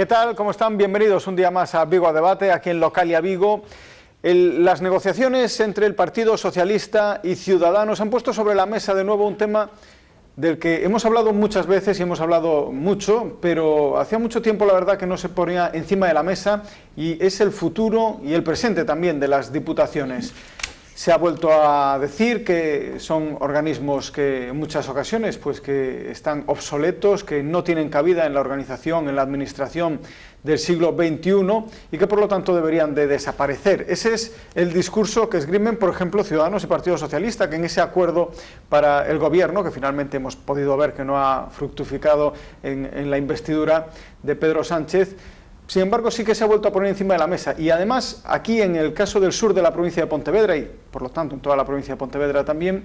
¿qué tal? ¿Cómo están? Bienvenidos un día más a Vigo a Debate, aquí en Localia Vigo. Las negociaciones entre el Partido Socialista y Ciudadanos han puesto sobre la mesa de nuevo un tema del que hemos hablado muchas veces y hemos hablado mucho, pero hacía mucho tiempo la verdad que no se ponía encima de la mesa, y es el futuro y el presente también de las diputaciones. Se ha vuelto a decir que son organismos que en muchas ocasiones pues que están obsoletos, que no tienen cabida en la organización, en la administración del siglo XXI y que por lo tanto deberían de desaparecer. Ese es el discurso que esgrimen, por ejemplo, Ciudadanos y Partido Socialista, que en ese acuerdo para el gobierno, que finalmente hemos podido ver que no ha fructificado en la investidura de Pedro Sánchez, sin embargo, sí que se ha vuelto a poner encima de la mesa. Y además, aquí en el caso del sur de la provincia de Pontevedra, y por lo tanto en toda la provincia de Pontevedra también,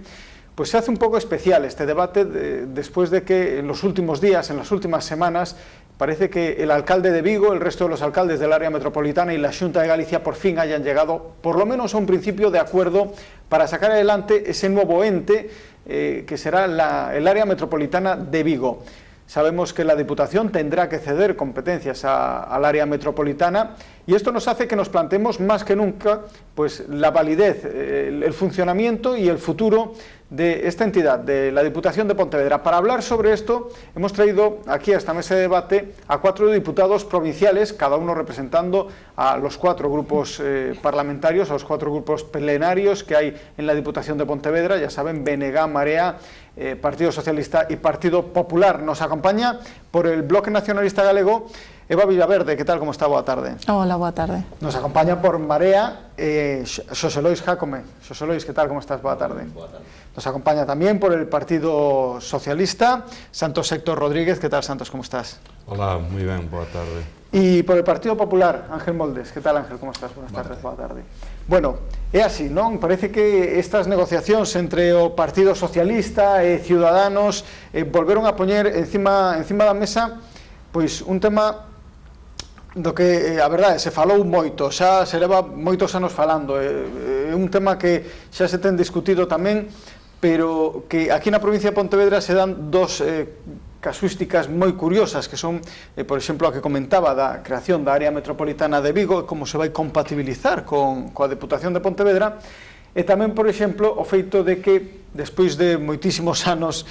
pues se hace un poco especial este debate después de que en los últimos días, en las últimas semanas, parece que el alcalde de Vigo, el resto de los alcaldes del área metropolitana y la Xunta de Galicia por fin hayan llegado, por lo menos a un principio de acuerdo para sacar adelante ese nuevo ente que será el área metropolitana de Vigo. Sabemos que la Diputación tendrá que ceder competencias al área metropolitana, y esto nos hace que nos planteemos más que nunca pues, la validez, el funcionamiento y el futuro de esta entidad, de la Diputación de Pontevedra. Para hablar sobre esto hemos traído aquí a esta mesa de debate a 4 diputados provinciales, cada uno representando a los 4 grupos parlamentarios, a los 4 grupos plenarios que hay en la Diputación de Pontevedra. Ya saben, BNG, Marea, Partido Socialista y Partido Popular. Nos acompaña por el Bloque Nacionalista Galego Eva Villaverde. ¿Qué tal? ¿Cómo está? Boa tarde. Hola, boa tarde. Nos acompaña por Marea Xosé Lois Jácome. Xosé Lois, ¿qué tal? ¿Cómo estás? Boa tarde. Boa tarde. Nos acompaña también por el Partido Socialista Santos Héctor Rodríguez. ¿Qué tal, Santos? ¿Cómo estás? Hola, muy bien, boa tarde. Y por el Partido Popular, Ángel Moldes. ¿Qué tal, Ángel? ¿Cómo estás? Buenas tardes, boa tarde. Bueno, é así, non? Parece que estas negociacións entre o Partido Socialista e Ciudadanos volveron a poñer encima da mesa pois un tema do que, a verdade, se falou moito, xa se leva moitos anos falando, é un tema que xa se ten discutido tamén, pero que aquí na provincia de Pontevedra se dan dos casuísticas moi curiosas, que son, por exemplo, a que comentaba da creación da área metropolitana de Vigo, como se vai compatibilizar coa Deputación de Pontevedra, e tamén, por exemplo, o feito de que despois de moitísimos anos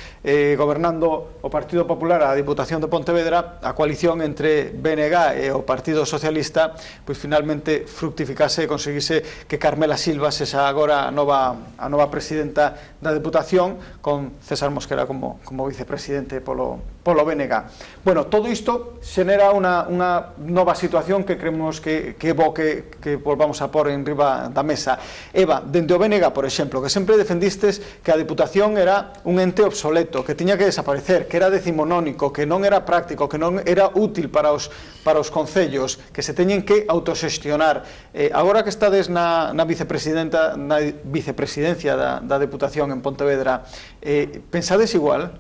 gobernando o Partido Popular a Diputación de Pontevedra, a coalición entre BNG e o Partido Socialista pois finalmente fructificase e conseguise que Carmela Silva sexa agora a nova presidenta da Deputación, con César Mosquera como vicepresidente polo BNG. Bueno, todo isto xenera unha nova situación que creemos que é bo que volvamos a pôr en riba da mesa. Eva, dende o BNG, por exemplo, que sempre defendistes que a Diputación era un ente obsoleto, que tiña que desaparecer, que era decimonónico, que non era práctico, que non era útil para os concellos, que se teñen que autoxestionar. Agora que estades na vicepresidencia da Deputación en Pontevedra, pensades igual?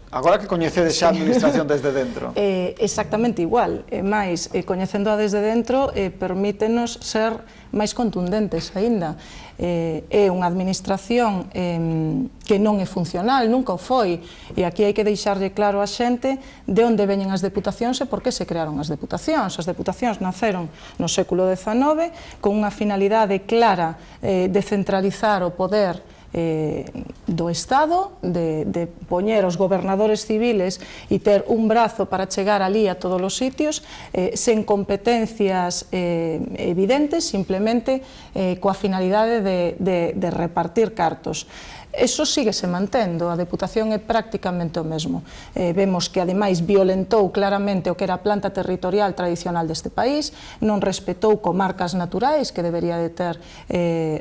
Agora que coñecedes xa a administración desde dentro. Exactamente igual, máis coñecendo desde dentro permítenos ser máis contundentes aínda. É unha administración que non é funcional, nunca o foi, e aquí hai que deixarlle claro a xente de onde veñen as deputacións e por que se crearon as deputacións. As deputacións naceron no século XIX con unha finalidade clara de centralizar o poder do Estado, de poñer os gobernadores civiles e ter un brazo para chegar ali a todos os sitios, sen competencias evidentes, simplemente coa finalidade de repartir cartos. Eso síguese mantendo, a Deputación é prácticamente o mesmo. Vemos que, ademais, violentou claramente o que era a planta territorial tradicional deste país, non respetou comarcas naturais que debería de ter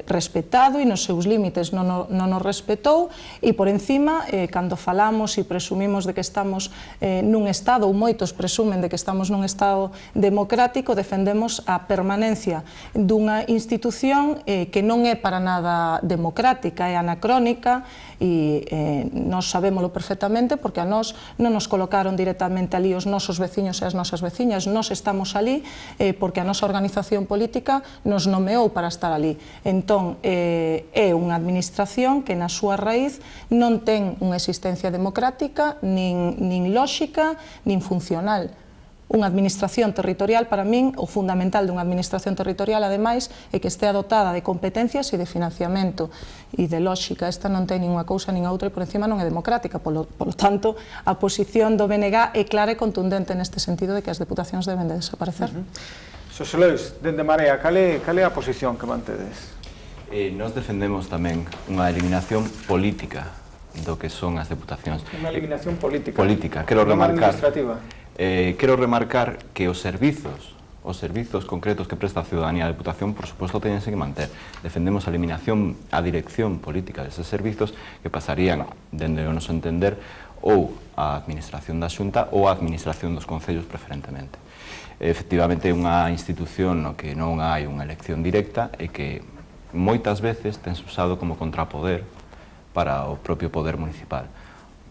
respetado e nos seus límites non os respetou, e por encima, cando falamos e presumimos de que estamos nun Estado, ou moitos presumen de que estamos nun Estado democrático, defendemos a permanencia dunha institución que non é para nada democrática, é anacrónica, e nós sabémolo perfectamente porque a nós non nos colocaron directamente ali os nosos veciños e as nosas veciñas, nós estamos ali porque a nosa organización política nos nomeou para estar ali. Entón, é unha administración que na súa raíz non ten unha existencia democrática, nin lóxica, nin funcional. Unha administración territorial, para min, o fundamental dunha administración territorial, ademais, é que estea dotada de competencias e de financiamento e de lógica. Esta non ten ninguna cousa nin outra e por encima non é democrática. Polo tanto, a posición do BNG é clara e contundente neste sentido de que as deputacións deben de desaparecer. Xosé Lois, dende Marea, cal é a posición que mantedes? Nos defendemos tamén unha eliminación política do que son as deputacións. Unha eliminación política? Política, quero remarcar. Administrativa? Quero remarcar que os servizos concretos que presta a ciudadanía a deputación, por suposto, teñense que manter. Defendemos a eliminación, a dirección política deses servizos que pasarían, dende o noso entender, ou a administración da Xunta ou a administración dos concellos preferentemente. Efectivamente, é unha institución no que non hai unha elección directa e que moitas veces tense usado como contrapoder para o propio poder municipal.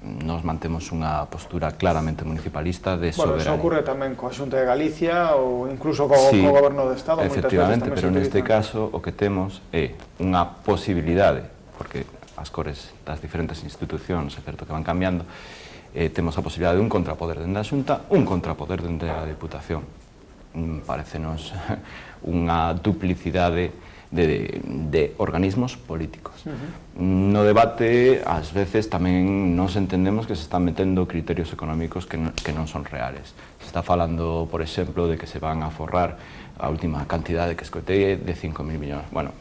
Nos mantemos unha postura claramente municipalista de soberanía. Bueno, eso ocurre tamén coa Xunta de Galicia ou incluso co Goberno do Estado. Efectivamente, pero neste caso o que temos é unha posibilidade, porque as cores das diferentes institucións é certo que van cambiando, temos a posibilidade de un contrapoder dende a Xunta, un contrapoder dende a Deputación. Parecenos unha duplicidade de organismos políticos. No debate, ás veces, tamén nos entendemos que se están metendo criterios económicos que non son reales. Se está falando, por exemplo, de que se van a forrar a última cantidade que escoitei de 5.000 millóns. Bueno,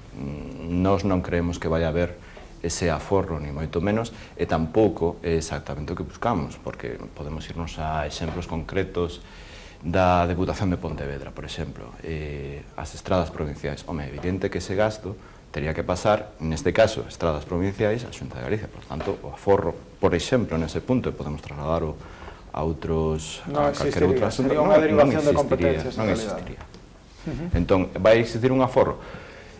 nós non creemos que vai haber ese aforro, ni moito menos, e tampouco é exactamente o que buscamos, porque podemos irnos a exemplos concretos da Deputación de Pontevedra, por exemplo, as estradas provinciais. Home, é evidente que ese gasto teria que pasar, neste caso, estradas provinciais, a Xunta de Galicia. Por tanto, o aforro, por exemplo, nese punto, e podemos trasladar a outros, a calquera outro asunto, sería unha derivación de competencias, non existiría. Entón, vai existir un aforro.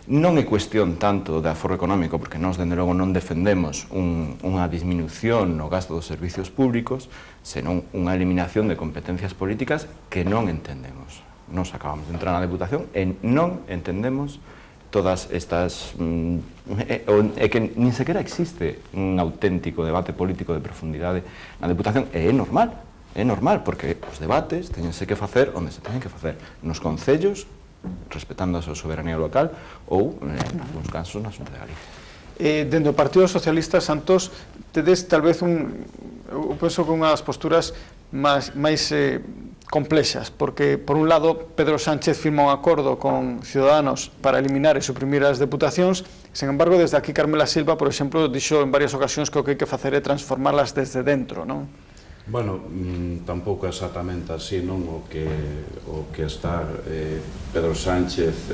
Non é cuestión tanto de aforro económico, porque nós, dende logo, non defendemos unha disminución no gasto dos servicios públicos, senón unha eliminación de competencias políticas que non entendemos. Nos acabamos de entrar na Deputación e non entendemos todas estas... é que nin sequera existe un auténtico debate político de profundidade na Deputación, e é normal, porque os debates teñense que facer onde se teñen que facer, nos concellos, respetando a súa soberanía local, ou, en algúns casos, na Xunta de Galicia. Dende o Partido Socialista, Santos, tedes tal vez eu penso que unha das posturas máis complexas, porque, por un lado, Pedro Sánchez firma un acordo con Ciudadanos para eliminar e suprimir as deputacións. Sen embargo, desde aquí, Carmela Silva, por exemplo, dixo en varias ocasións que o que hai que facer é transformarlas desde dentro, non? Bueno, tampouco exactamente así, non? O que está Pedro Sánchez,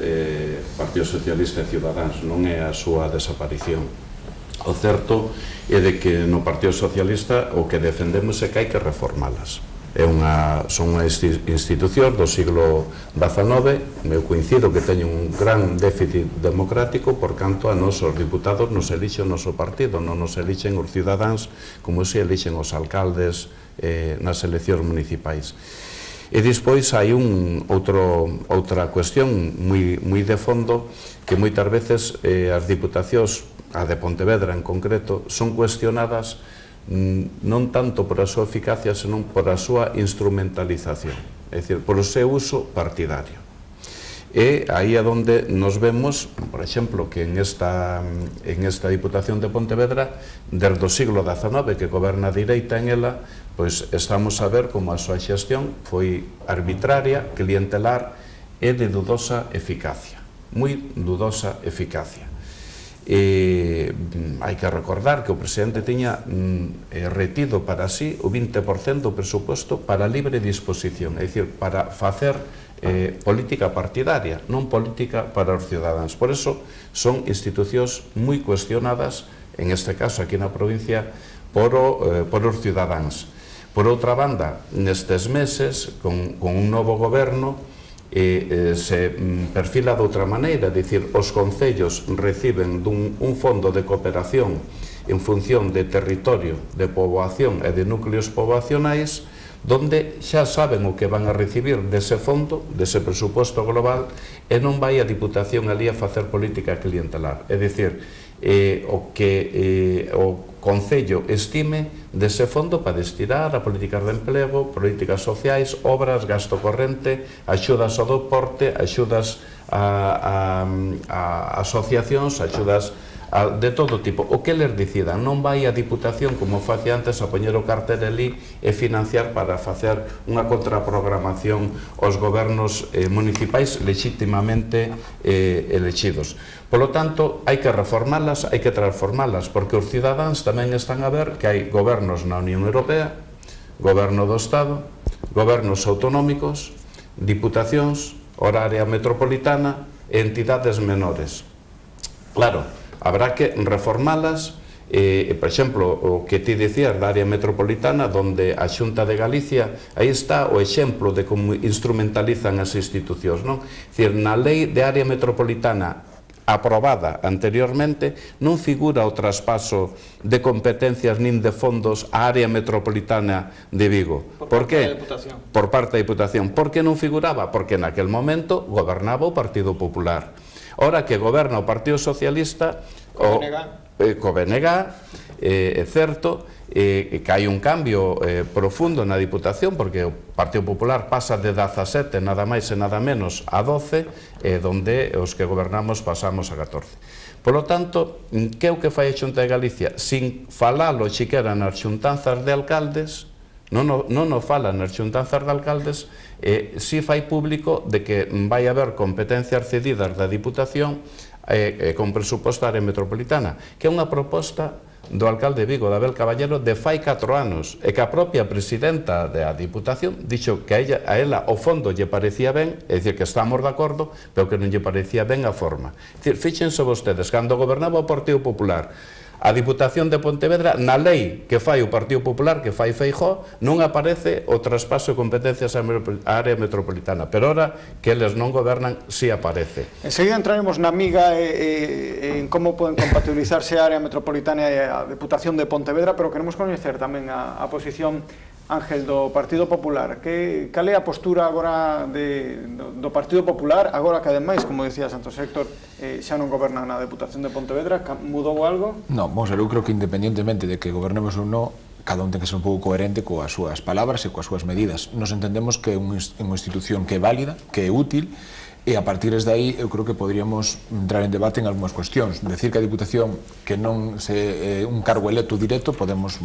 Partido Socialista e Ciudadanos, non é a súa desaparición. O certo é de que no Partido Socialista o que defendemos é que hai que reformalas. Son unha institución do siglo XIX, eu coincido que teñen un gran déficit democrático, por canto a nosos diputados nos elixe o noso partido, non nos elixen os cidadáns como se elixen os alcaldes nas eleccións municipais. E despois hai outra cuestión moi de fondo, que moitas veces as diputacións, a de Pontevedra en concreto, son cuestionadas non tanto por a súa eficacia, senón por a súa instrumentalización, é dicir, por o seu uso partidario. E aí é onde nos vemos, por exemplo, que en esta Diputación de Pontevedra, desde o siglo XIX, que goberna a direita en ela, pois estamos a ver como a súa xestión foi arbitraria, clientelar e de dudosa eficacia, moi dudosa eficacia. Hai que recordar que o presidente tiña retido para sí o 20% do presuposto para libre disposición, é dicir, para facer política partidaria, non política para os cidadáns. Por eso son institucións moi cuestionadas, en este caso aquí na provincia, por os cidadáns. Por outra banda, nestes meses, con un novo goberno, se perfila de outra maneira, é dicir, os concellos reciben un fondo de cooperación en función de territorio, de poboación e de núcleos poboacionais, donde xa saben o que van a recibir dese fondo, dese presuposto global, e non vai a Diputación ali a facer política clientelar. É dicir, o Concello estime dese fondo para destinar a políticas de emprego, políticas sociais, obras, gasto corrente, axudas ao deporte, axudas a asociacións, axudas de todo tipo. O que les decidan, non vai a Diputación como facía antes a poñer o cartel ali e financiar para facer unha contraprogramación aos gobernos municipais legitimamente elegidos. Polo tanto, hai que reformalas, hai que transformalas, porque os cidadáns tamén están a ver que hai gobernos na Unión Europea, goberno do Estado, gobernos autonómicos, diputacións, horaria metropolitana e entidades menores. Claro, habrá que reformalas, por exemplo, o que ti dicías da área metropolitana, donde a Xunta de Galicia, aí está o exemplo de como instrumentalizan as institucións, non? Dicir, na lei de área metropolitana aprobada anteriormente, non figura o traspaso de competencias nin de fondos á área metropolitana de Vigo. Por que? Por parte da Diputación. Por que non figuraba? Porque naquel momento gobernaba o Partido Popular. Ora que goberna o Partido Socialista, co BNG, é certo, que hai un cambio profundo na Diputación, porque o Partido Popular pasa de 17, nada máis e nada menos, a 12, donde os que gobernamos pasamos a 14. Polo tanto, que é o que fai a Xunta de Galicia? Sin falalo xiquera nas xuntanzas de alcaldes, non o fala nas xuntanzas de alcaldes, si fai público de que vai haber competencias cedidas da Diputación con presuposto da área metropolitana, que é unha proposta do alcalde de Vigo, de Abel Caballero, de fai 4 anos, e que a propia presidenta da Diputación dixo que a ela o fondo lle parecía ben, é dicir, que estamos de acordo, pero que non lle parecía ben a forma. É dicir, fíxense vostedes, cando gobernaba o Partido Popular, a Diputación de Pontevedra, na lei que fai o Partido Popular, que fai Feijóo, non aparece o traspaso de competencias á área metropolitana, pero ora que eles non gobernan, si aparece. Enseguida entraremos na miga en como poden compatibilizarse a área metropolitana e a Diputación de Pontevedra, pero queremos coñecer tamén a posición, Ángel, do Partido Popular. Cal é a postura agora do Partido Popular, agora que ademais, como decía Santos Héctor, xa non goberna na Deputación de Pontevedra? Mudou algo? Non, vamos a ver, eu creo que independentemente de que gobernemos ou non, cada un ten que ser un pouco coherente coas súas palabras e coas súas medidas. Nos entendemos que é unha institución que é válida, que é útil, e a partir de aí eu creo que poderíamos entrar en debate en algunhas cuestións. Decir que a Diputación que non é un cargo electo directo, podemos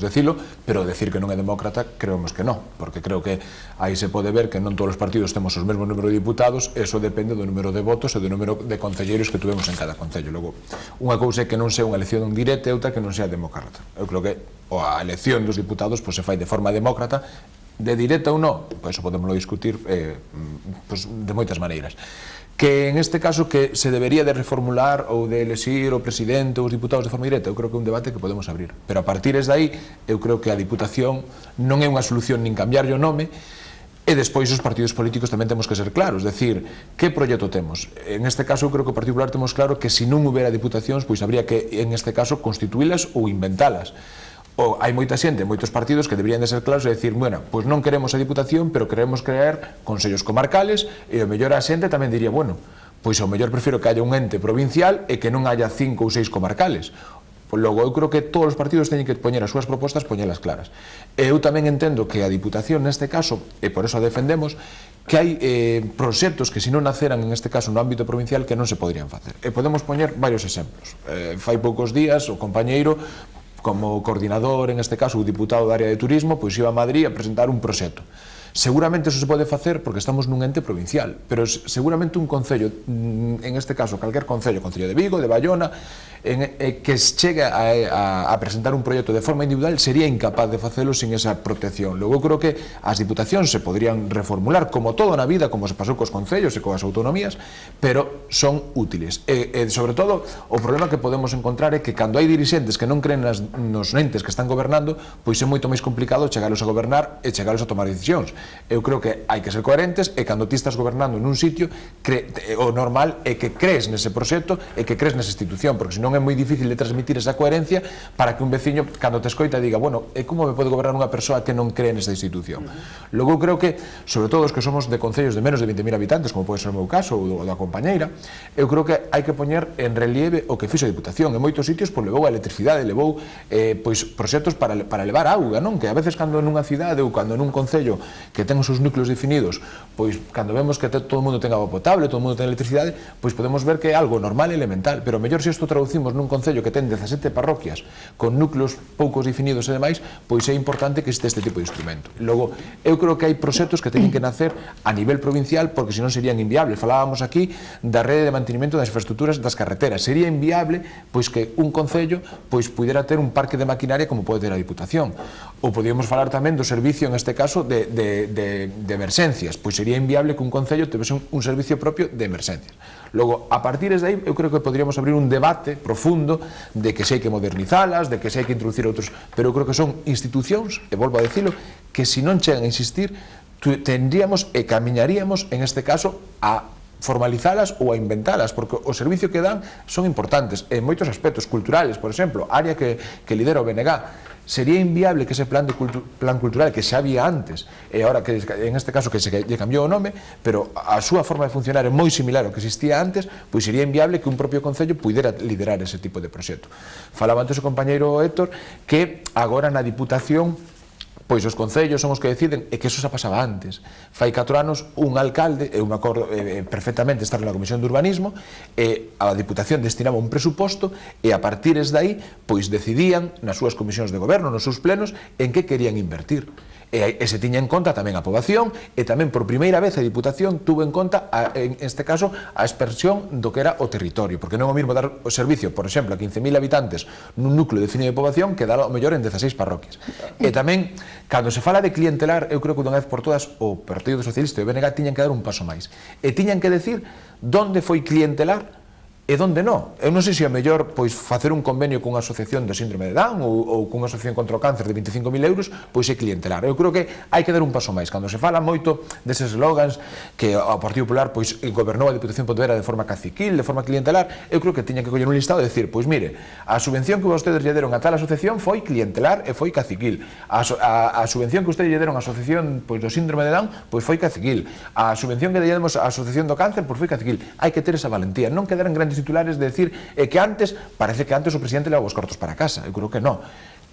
decirlo, pero decir que non é demócrata, creemos que non, porque creo que aí se pode ver que non todos os partidos temos os mesmos número de diputados, eso depende do número de votos e do número de concelleiros que tuvemos en cada concello. Logo, unha cousa é que non sea unha elección directa e outra que non sea demócrata. Eu creo que a elección dos diputados se fai de forma demócrata. De directa ou non, pois podemos discutir de moitas maneiras. Que en este caso que se debería de reformular ou de elexir o presidente ou os diputados de forma directa, eu creo que é un debate que podemos abrir. Pero a partir de aí, eu creo que a Diputación non é unha solución nin cambiarlle o nome, e despois os partidos políticos tamén temos que ser claros, decir, que proxecto temos? En este caso, eu creo que o Partido Popular temos claro que se non houbera diputacións, pois habría que, en este caso, constituílas ou inventalas. Hai moita xente, moitos partidos que deberían de ser claros e decir, bueno, pois non queremos a Diputación, pero queremos crear consellos comarcales, e o mellor a xente tamén diría, bueno, pois ao mellor prefiro que haya un ente provincial e que non haya 5 ou 6 comarcales. Logo, eu creo que todos os partidos teñen que poñer as súas propostas, poñelas claras. E eu tamén entendo que a Diputación, neste caso, e por eso a defendemos, que hai proxectos que se non naceran, en este caso, no ámbito provincial, que non se poderían facer. E podemos poñer varios exemplos. Fai poucos días, o compañeiro, como coordinador, en este caso, o diputado da área de turismo, pois iba a Madrid a presentar un proxecto. Seguramente eso se pode facer porque estamos nun ente provincial, pero seguramente un concello, en este caso, calquer concello, Concello de Vigo, de Bayona, que chegue a presentar un proxecto de forma individual, sería incapaz de facelo sin esa protección. Logo, creo que as diputacións se podrían reformular, como todo na vida, como se pasou cos concellos e coas autonomías, pero son útiles. E sobre todo, o problema que podemos encontrar é que cando hai dirixentes que non creen nos entes que están gobernando, pois é moito máis complicado chegalos a gobernar e chegalos a tomar decisións. Eu creo que hai que ser coherentes e cando ti estás gobernando nun sitio, o normal é que crees nese proxecto e que crees nesa institución, porque senón é moi difícil de transmitir esa coherencia para que un veciño, cando te escoita, diga, bueno, e como me pode gobernar unha persoa que non cree nesa institución? Logo, eu creo que, sobre todo os que somos de concellos de menos de 20.000 habitantes, como pode ser o meu caso, ou da compañeira, eu creo que hai que poñer en relieve o que fixo a Diputación. En moitos sitios, pois, levou a electricidade, levou pois, proxectos para levar auga, non? Que a veces cando nunha cidade ou cando nun concello que ten os seus núcleos definidos, pois cando vemos que todo o mundo ten agua potable, todo o mundo ten electricidade, pois podemos ver que é algo normal e elemental, pero mellor se isto traducimos nun concello que ten 17 parroquias con núcleos poucos definidos e demais, pois é importante que existe este tipo de instrumento. Logo, eu creo que hai proxectos que teñen que nacer a nivel provincial porque senón serían inviables. Falábamos aquí da rede de mantenimento das infraestructuras das carreteras. Sería inviable pois que un concello pois pudera ter un parque de maquinaria como pode ter a Diputación. Ou podíamos falar tamén do servicio, en este caso, de emerxencias. Pois sería inviable que un concello tivese un servicio propio de emerxencias. Logo, a partir de aí, eu creo que podríamos abrir un debate profundo de que se hai que modernizalas, de que se hai que introducir outros, pero eu creo que son institucións, e volvo a dicilo, que se non chegan a insistir, tendríamos e camiñaríamos, en este caso, a formalizalas ou a inventalas, porque o servicio que dan son importantes en moitos aspectos culturales, por exemplo, área que lidera o BNG. Sería inviable que ese plan cultural que xa había antes, e agora que en este caso que se lle cambiou o nome, pero a súa forma de funcionar é moi similar ao que existía antes, pois sería inviable que un propio concello pudera liderar ese tipo de proxecto. Falaba antes o compañeiro Héctor que agora na Diputación pois os concellos son os que deciden, e que eso xa pasaba antes. Fai 4 anos un alcalde, eu me acordo perfectamente estar na Comisión de Urbanismo, e a Diputación destinaba un presuposto e a partir de aí pois decidían nas súas comisións de goberno, nos seus plenos, en que querían invertir. E se tiña en conta tamén a poboación, e tamén por primeira vez a Diputación tuvo en conta, en este caso, a expresión do que era o territorio, porque non é o mismo dar o servicio, por exemplo, a 15.000 habitantes nun núcleo definido de poboación que dar ao mellor en 16 parroquias. E tamén, cando se fala de clientelar, eu creo que dunha vez por todas o Partido Socialista e o BNG tiñan que dar un paso máis, e tiñan que decir onde foi clientelar e onde non. Eu non sei se é mellor pois facer un convenio cunha asociación de síndrome de Down ou cunha asociación contra o cáncer de 25.000 euros, pois é clientelar. Eu creo que hai que dar un paso máis. Cando se fala moito deses slogans que o Partido Popular pois gobernou a Diputación Pontevedra de forma caciquil, de forma clientelar, eu creo que tiña que coller un listado e decir, pois mire, a subvención que vostedes lle deron a tal asociación foi clientelar e foi caciquil. A subvención que ustedes lle deron á asociación pois do síndrome de Down, pois foi caciquil. A subvención que lle demos á asociación do cáncer, pois foi caciquil. Hai que ter esa valentía, non quedar en grandes titulares de decir que antes, parece que antes o presidente levaba os cartos para casa, eu creo que non.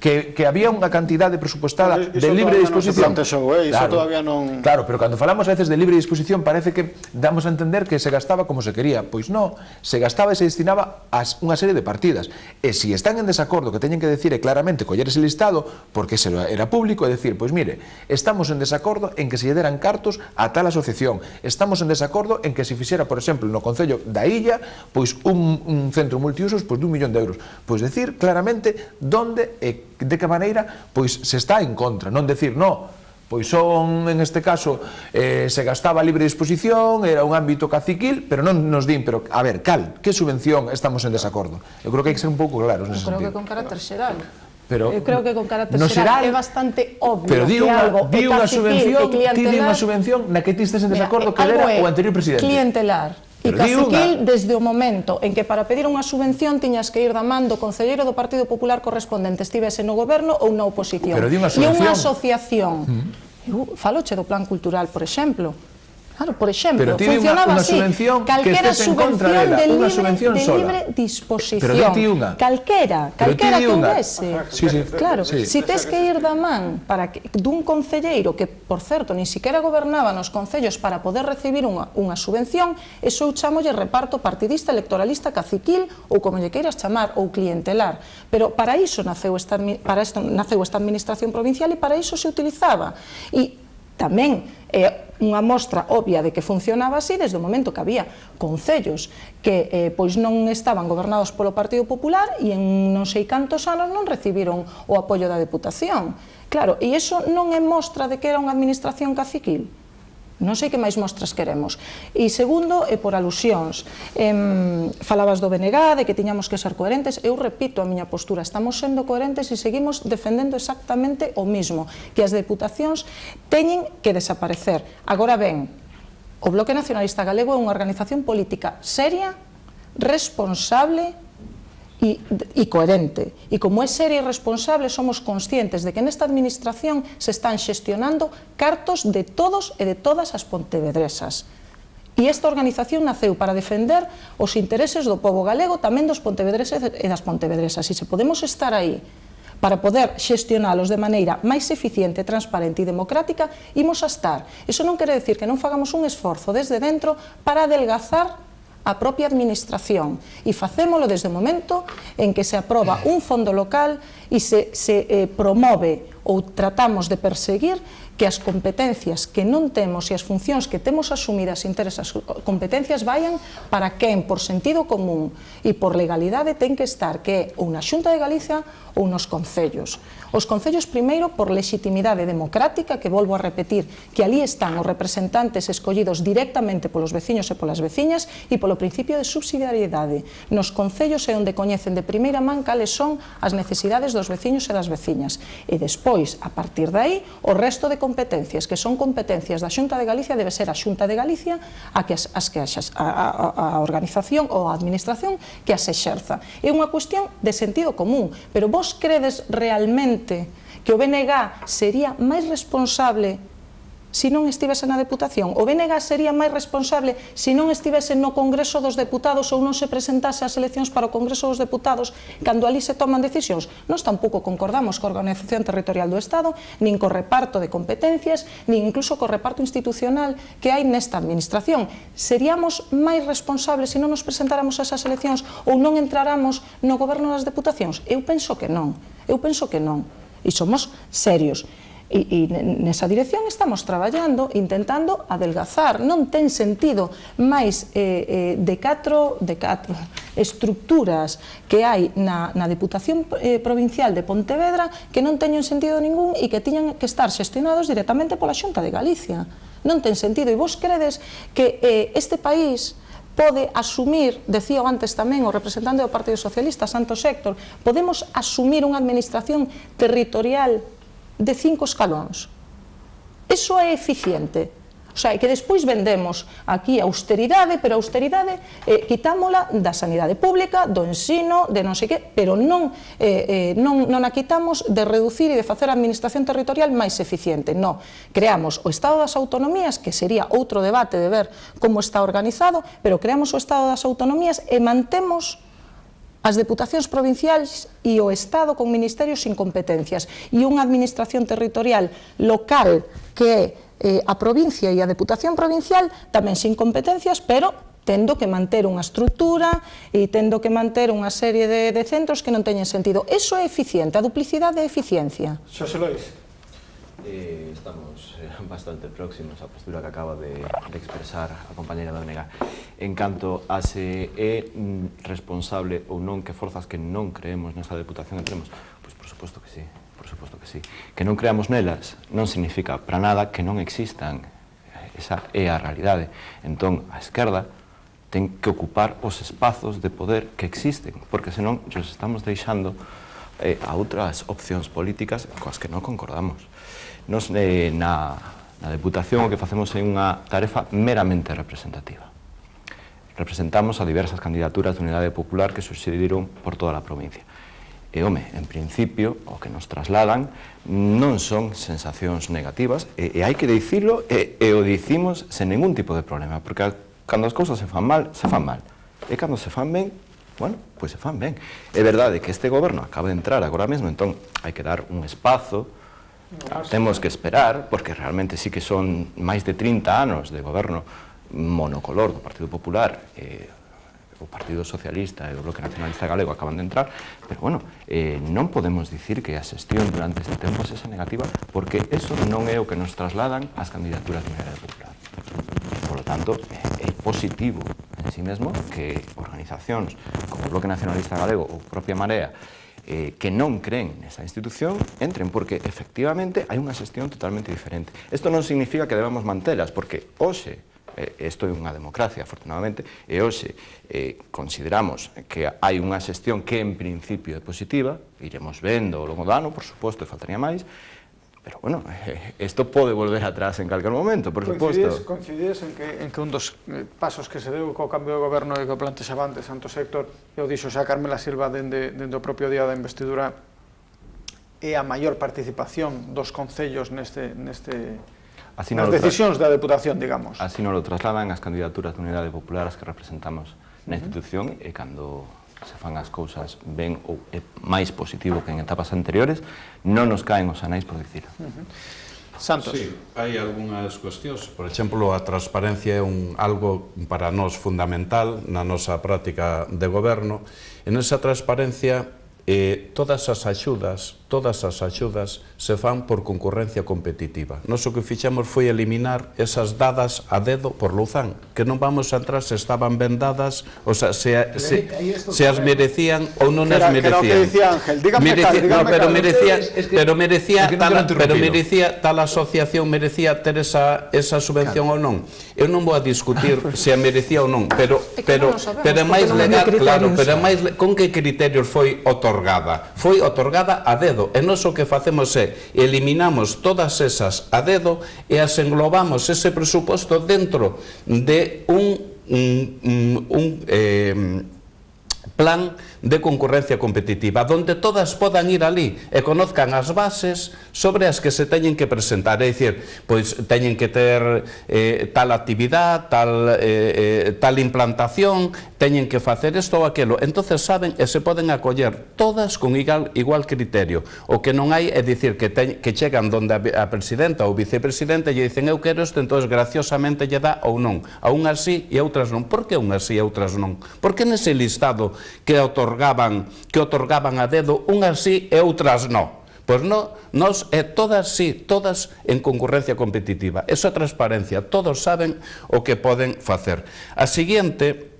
Que había unha cantidade presupuestada de libre disposición. Iso todavía non... Claro, pero cando falamos a veces de libre disposición parece que damos a entender que se gastaba como se quería. Pois non, se gastaba e se destinaba a unha serie de partidas. E se están en desacordo, que teñen que decir claramente, coller ese listado, porque ese era público, e decir, pois mire, estamos en desacordo en que se lle deran cartos a tal asociación. Estamos en desacordo en que se fixera, por exemplo, no Concello da Illa, pois un centro multiusos pois de 1 millón de euros. Pois decir claramente onde e de que maneira pois se está en contra, non decir, no, pois son, en este caso, se gastaba a libre disposición, era un ámbito caciquil, pero non nos din, pero, a ver, que subvención estamos en desacordo? Eu creo que hai que ser un pouco claros nese sentido. Eu creo que con carácter xeral. Pero, eu creo que con carácter xeral é bastante obvio pero que algo é caciquil e clientelar. Ti di unha subvención na que ti estés en desacordo que era o anterior presidente. Clientelar. E caciquil desde o momento en que para pedir unha subvención tiñas que ir da man do concelleiro do Partido Popular correspondente, estivese no goberno ou na oposición. Pero di unha subvención. E unha asociación. Faloche do plan cultural, por exemplo. Claro, por exemplo, funcionaba así, calquera subvención de libre disposición, calquera que houvese, claro, si tes que ir da man dun concelleiro que, por certo, ni siquiera gobernaba nos concellos para poder recibir unha subvención, eso eu chamolle reparto partidista, electoralista, caciquil ou como lle queiras chamar, ou clientelar, pero para iso naceu esta administración provincial e para iso se utilizaba. E tamén unha mostra obvia de que funcionaba así desde o momento que había concellos que pois non estaban gobernados polo Partido Popular e en non sei cantos anos non recibiron o apoio da Deputación. Claro, e iso non é mostra de que era unha administración caciquil? Non sei que máis mostras queremos. E segundo, por alusións. Falabas do BNG, de que tiñamos que ser coherentes. Eu repito a miña postura. Estamos sendo coherentes e seguimos defendendo exactamente o mismo, que as deputacións teñen que desaparecer. Agora ben, o Bloque Nacionalista Galego é unha organización política seria, responsable e coherente. E como é seria e responsable, somos conscientes de que nesta administración se están xestionando cartos de todos e de todas as pontevedresas. E esta organización naceu para defender os intereses do pobo galego, tamén dos pontevedreses e das pontevedresas. E se podemos estar aí para poder xestionalos de maneira máis eficiente, transparente e democrática, imos a estar. Iso non quere decir que non fagamos un esforzo desde dentro para adelgazar a propia administración, e facémolo desde o momento en que se aproba un fondo local e se promove ou tratamos de perseguir que as competencias que non temos e as funcións que temos asumidas interesas competencias vayan para quen por sentido común e por legalidade ten que estar, que é ou na Xunta de Galicia ou nos concellos. Os concellos primeiro por legitimidade democrática, que volvo a repetir que ali están os representantes escollidos directamente polos veciños e polas veciñas, e polo principio de subsidiariedade. Nos concellos é onde coñecen de primeira man cales son as necesidades dos veciños e das veciñas. E despois, a partir de aí, o resto de competencias, que son competencias da Xunta de Galicia, debe ser a Xunta de Galicia a organización ou a administración que as exerza. É unha cuestión de sentido común, pero vos credes realmente que o BNG sería máis responsable se non estivese na Deputación? O BNG sería máis responsable se non estivese no Congreso dos Deputados ou non se presentase ás eleccións para o Congreso dos Deputados cando ali se toman decisións? Nós tampouco concordamos coa organización territorial do Estado, nin co reparto de competencias, nin incluso co reparto institucional que hai nesta administración. Seríamos máis responsables se non nos presentáramos a esas eleccións ou non entráramos no goberno das Deputacións? Eu penso que non. Eu penso que non. E somos serios. E nesa dirección estamos traballando, intentando adelgazar. Non ten sentido máis de catro estructuras que hai na Deputación Provincial de Pontevedra que non teñen sentido ningún e que tiñan que estar xestionados directamente pola Xunta de Galicia. Non ten sentido. E vos credes que este país pode asumir, decía antes tamén o representante do Partido Socialista, Santos Héctor, podemos asumir unha administración territorial de 5 escalóns. Iso é eficiente. O sea, que despois vendemos aquí a austeridade, pero a austeridade quitámola da sanidade pública, do ensino, de non sei que, pero non a quitamos de reducir e de facer a administración territorial máis eficiente. Non. Creamos o Estado das Autonomías, que sería outro debate de ver como está organizado, pero creamos o Estado das Autonomías e mantemos as deputacións provinciais e o Estado con ministerios sin competencias e unha administración territorial local que é a provincia e a deputación provincial tamén sin competencias, pero tendo que manter unha estrutura e tendo que manter unha serie de centros que non teñen sentido. Eso é eficiente, a duplicidade é eficiencia. Xosé Lois. Estamos bastante próximos á postura que acaba de expresar a compañera da BNG. En canto a se é responsable ou non que forzas que non creemos nesta deputación entremos, pois por suposto que sí, por suposto que sí. Que non creamos nelas non significa para nada que non existan. Esa é a realidade. Entón, a esquerda ten que ocupar os espazos de poder que existen, porque senón nos estamos deixando a outras opcións políticas coas que non concordamos. Nos na Deputación o que facemos é unha tarefa meramente representativa. Representamos a diversas candidaturas de Unidade Popular que sucediron por toda a provincia. E, home, en principio, o que nos trasladan non son sensacións negativas, e hai que dicilo, e o dicimos sen ningún tipo de problema, porque cando as cousas se fan mal, se fan mal. E cando se fan ben, bueno, pois se fan ben. É verdade que este goberno acaba de entrar agora mesmo, entón hai que dar un espazo. Temos que esperar, porque realmente sí que son máis de 30 anos de goberno monocolor do Partido Popular, o Partido Socialista e o Bloque Nacionalista Galego acaban de entrar, pero bueno, non podemos dicir que a xestión durante este tempo é negativa, porque eso non é o que nos trasladan as candidaturas de Unidade Popular. Por lo tanto, é positivo en sí mesmo que organizacións como o Bloque Nacionalista Galego ou propia Marea que non creen nesa institución entren, porque efectivamente hai unha xestión totalmente diferente. Isto non significa que debamos mantelas, porque hoxe, isto é unha democracia, afortunadamente, e hoxe consideramos que hai unha xestión que en principio é positiva, iremos vendo ao longo do ano, por suposto, e faltaría máis, pero, bueno, isto pode volver atrás en calquer momento, por suposto. Coincides en que un dos pasos que se deu co cambio de goberno e que plantexaba antes Santos Héctor, e o dixo xa Carmela Silva dende o propio día da investidura, é a maior participación dos concellos nas decisións da Deputación, digamos. Así nos lo trasladan as candidaturas de Unidade Popular as que representamos na institución, e cando se fan as cousas ben ou é máis positivo que en etapas anteriores, non nos caen os anéis por dicir. Santos. Sí, hai algunhas cuestións. Por exemplo, a transparencia é algo para nós fundamental na nosa práctica de goberno. En esa transparencia, todas as axudas se fan por concurrencia competitiva. Nos o que fixemos foi eliminar esas dadas a dedo por Louzán, que non vamos a entrar se estaban ben dadas, o sea, se as merecían ou non as merecían. Que era o que dicía Ángel, dígame pero merecía tal asociación, merecía ter esa subvención ou non. Eu non vou a discutir se a merecía ou non, pero é máis legal, claro, pero é máis con que criterios foi otorgada? Foi otorgada a dedo. E nós o que facemos é eliminamos todas esas a dedo e as englobamos ese presuposto dentro de un plan de concurrencia competitiva, donde todas podan ir ali e conozcan as bases sobre as que se teñen que presentar, é dicir, pois teñen que ter tal actividade, tal implantación, teñen que facer isto ou aquilo, entonces saben e se poden acoller todas con igual criterio. O que non hai é dicir que chegan donde a presidenta ou vicepresidente e dicen eu quero isto, entón graciosamente lle dá ou non, a unhas sí e a outras non. Por que unhas sí e outras non? Por que nese listado que otorgaban a dedo, unhas sí e outras non? Pois nos é todas sí, todas en concurrencia competitiva. Esa transparencia, todos saben o que poden facer. A seguinte,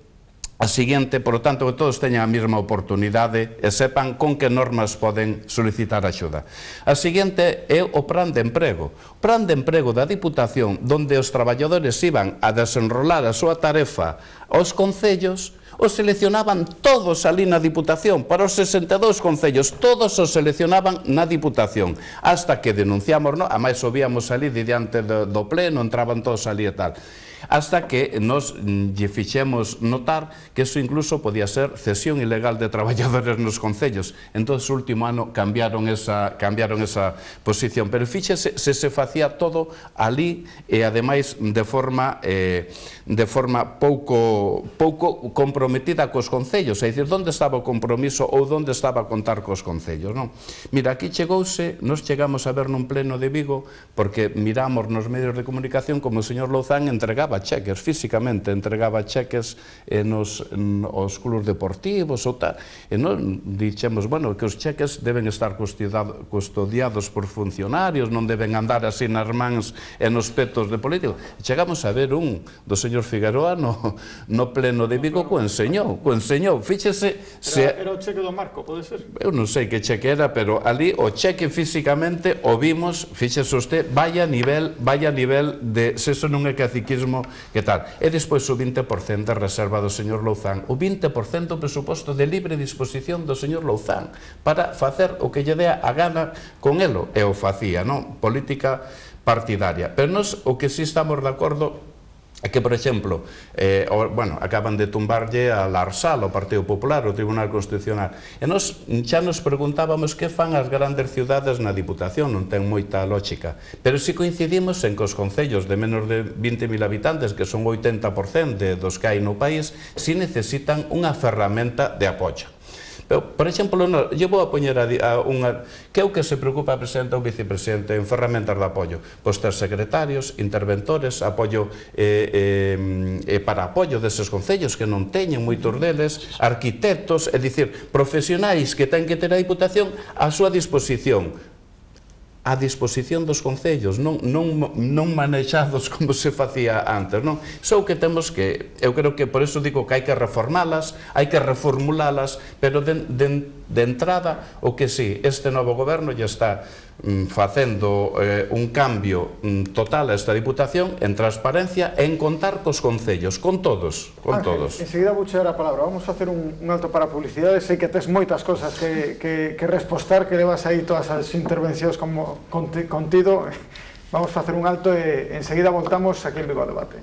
por lo tanto, que todos teñan a mesma oportunidade e sepan con que normas poden solicitar axuda. A seguinte é o plan de emprego. O plan de emprego da Diputación, onde os traballadores iban a desenrolar a súa tarefa aos concellos, os seleccionaban todos ali na Diputación, para os 62 concellos, todos os seleccionaban na Diputación, hasta que denunciamos, a máis o víamos ali diante do pleno, entraban todos ali e tal, hasta que nos lle fixemos notar que eso incluso podía ser cesión ilegal de traballadores nos concellos. Entón, o último ano cambiaron esa posición, pero fíxese se facía todo ali e ademais de forma pouco comprometida cos concellos, é dicir, onde estaba o compromiso ou onde estaba a contar cos concellos, non? Mira, aquí chegouse, nos chegamos a ver nun pleno de Vigo, porque miramos nos medios de comunicación como o señor Louzán entregaba cheques, físicamente entregaba cheques aos clubs deportivos ou tal, e non dixemos, bueno, que os cheques deben estar custodiados por funcionarios, non deben andar así nas mans e nos petos de políticos. Chegamos a ver un do señor Figueroa no pleno de Vigo co enseñou, fíxese... Era o cheque do Marco, pode ser? Eu non sei que cheque era, pero ali o cheque físicamente o vimos, fíxese usted, vaya nivel de, se eso non é caciquismo, que tal? E despois o 20% de reserva do señor Louzán, o 20% do presuposto de libre disposición do señor Louzán para facer o que lle dea a gana con elo, e o facía, non? Política partidaria. Pero nós o que sí estamos de acordo é que, por exemplo, acaban de tumbarlle a l'Arsal, ao Partido Popular, o Tribunal Constitucional, e nós xa nos preguntábamos que fan as grandes ciudades na Diputación, non ten moita lógica, pero si coincidimos en que os concellos de menos de 20.000 habitantes, que son o 80% dos que hai no país, si necesitan unha ferramenta de apoio. Pero, por exemplo, eu vou a poñer que é o que se preocupa a presidenta ou vicepresidente en ferramentas de apoio, pois ter secretarios, interventores, apoio para apoio deses concellos que non teñen moitos deles, arquitectos, é dicir, profesionais que ten que ter a Diputación a súa disposición dos concellos, non manexados como se facía antes, non? Só que temos que, eu creo que por eso digo que hai que reformalas, hai que reformulalas, pero de entrada o que si este novo goberno lle está facendo un cambio total a esta Diputación en transparencia e en contar cos concellos, con todos, con todos. Enseguida vou chegar a palabra, vamos facer un alto para publicidade, sei que tes moitas cosas que respostar, que levas aí todas as intervencións como contido, vamos facer un alto e enseguida voltamos aquí en Vigo a Debate.